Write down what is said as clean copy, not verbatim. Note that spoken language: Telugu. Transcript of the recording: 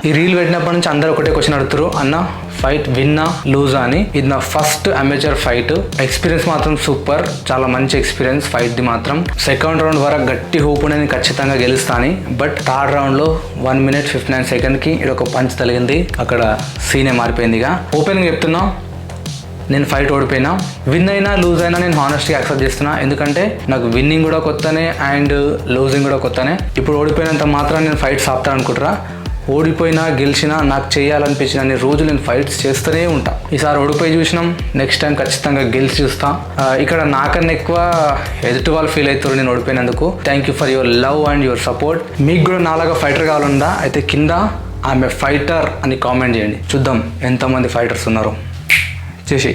ఈ రీల్ పెట్టినప్పటి నుంచి అందరూ ఒకటే క్వశ్చన్ అడుగుతారు, అన్న ఫైట్ విన్నా లూజా అని. ఇది నా ఫస్ట్ అమేచర్ ఫైట్. ఎక్స్పీరియన్స్ మాత్రం సూపర్, చాలా మంచి ఎక్స్పీరియన్స్ ఫైట్ ది మాత్రం. సెకండ్ రౌండ్ వరకు గట్టి హోప్ నేను ఖచ్చితంగా గెలుస్తాను. బట్ థర్డ్ రౌండ్ లో 1 minute 59 seconds కి ఇది ఒక పంచ్ తగిలింది, అక్కడ సీనే మారిపోయింది. ఇక ఓపెన్ చెప్తున్నా, నేను ఫైట్ ఓడిపోయినా. విన్ అయినా లూజ్ అయినా నేను హానెస్ట్గా యాక్సెప్ట్ చేస్తున్నా, ఎందుకంటే నాకు విన్నింగ్ కూడా కొత్తనే అండ్ లూజింగ్ కూడా కొత్తనే. ఇప్పుడు ఓడిపోయినంత మాత్రం నేను ఫైట్స్ ఆపుతాను అనుకుంటారా? ఓడిపోయినా గెలిచినా నాకు చేయాలనిపించిన అన్ని రోజులు నేను ఫైట్స్ చేస్తూనే ఉంటా. ఈసారి ఓడిపోయి చూసినాం, నెక్స్ట్ టైం ఖచ్చితంగా గెలిచి చూస్తా. ఇక్కడ నాకన్నా ఎక్కువ ఎదుటి వాళ్ళు ఫీల్ అవుతారు నేను ఓడిపోయినందుకు. Thank you for your love and your support. మీకు కూడా నాలాగా ఫైటర్ కావాలందా అయితే కింద ఐఎమ్ ఏ ఫైటర్ అని కామెంట్ చేయండి, చూద్దాం ఎంతమంది ఫైటర్స్ ఉన్నారు చేసి.